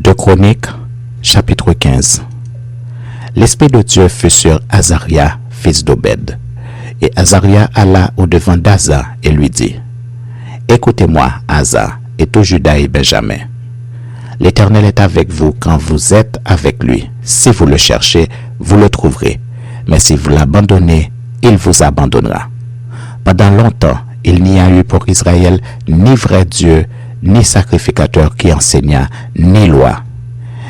2 Chroniques, chapitre 15. L'Esprit de Dieu fut sur Azaria, fils d'Obed. Et Azaria alla au-devant d'Asa et lui dit, « Écoutez-moi, Asa, et tout Juda et Benjamin. L'Éternel est avec vous quand vous êtes avec lui. Si vous le cherchez, vous le trouverez. Mais si vous l'abandonnez, il vous abandonnera. Pendant longtemps, il n'y a eu pour Israël ni vrai Dieu, ni sacrificateur qui enseigna, ni loi.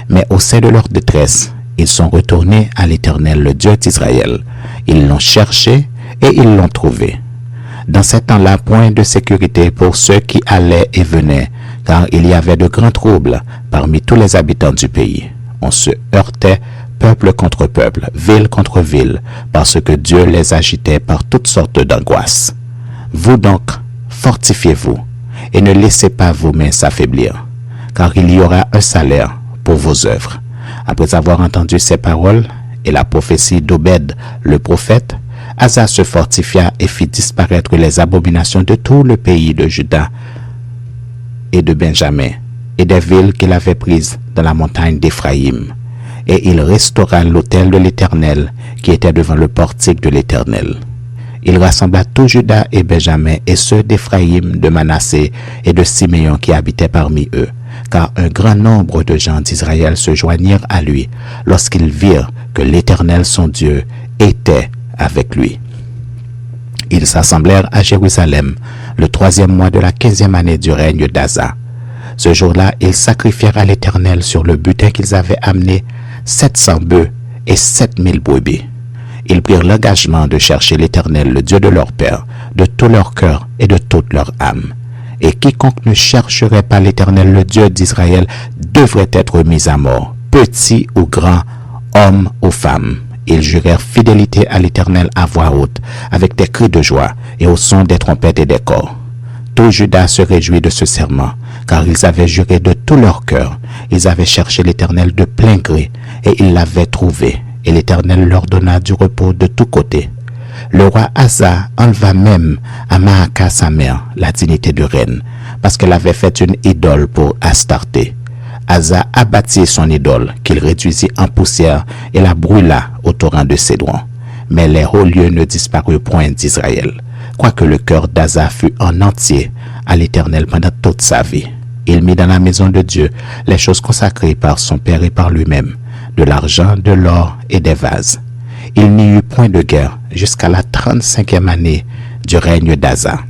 Mais au sein de leur détresse, ils sont retournés à l'Éternel, le Dieu d'Israël. Ils l'ont cherché et ils l'ont trouvé. Dans ces temps-là, point de sécurité pour ceux qui allaient et venaient, car il y avait de grands troubles parmi tous les habitants du pays. On se heurtait peuple contre peuple, ville contre ville, parce que Dieu les agitait par toutes sortes d'angoisses. Vous donc, fortifiez-vous, et ne laissez pas vos mains s'affaiblir, car il y aura un salaire pour vos œuvres. » Après avoir entendu ces paroles et la prophétie d'Obed, le prophète, Asa se fortifia et fit disparaître les abominations de tout le pays de Juda et de Benjamin, et des villes qu'il avait prises dans la montagne d'Éphraïm. Et il restaura l'autel de l'Éternel qui était devant le portique de l'Éternel. Il rassembla tout Juda et Benjamin et ceux d'Éphraïm, de Manassé et de Siméon qui habitaient parmi eux, car un grand nombre de gens d'Israël se joignirent à lui lorsqu'ils virent que l'Éternel son Dieu était avec lui. Ils s'assemblèrent à Jérusalem le 3e mois de la 15e année du règne d'Asa. Ce jour-là, ils sacrifièrent à l'Éternel sur le butin qu'ils avaient amené 700 bœufs et 7000 brebis. Ils prirent l'engagement de chercher l'Éternel, le Dieu de leur père, de tout leur cœur et de toute leur âme. Et quiconque ne chercherait pas l'Éternel, le Dieu d'Israël, devrait être mis à mort, petit ou grand, homme ou femme. Ils jurèrent fidélité à l'Éternel à voix haute, avec des cris de joie et au son des trompettes et des cors. Tout Juda se réjouit de ce serment, car ils avaient juré de tout leur cœur. Ils avaient cherché l'Éternel de plein gré, et ils l'avaient trouvé, et l'Éternel leur donna du repos de tous côtés. Le roi Asa enleva même à Maaka sa mère la dignité de reine, parce qu'elle avait fait une idole pour Astarté. Asa abattit son idole, qu'il réduisit en poussière, et la brûla au torrent de Cédron. Mais les hauts lieux ne disparurent point d'Israël, quoique le cœur d'Asa fut en entier à l'Éternel pendant toute sa vie. Il mit dans la maison de Dieu les choses consacrées par son père et par lui-même, de l'argent, de l'or et des vases. Il n'y eut point de guerre jusqu'à la 35e année du règne d'Asa.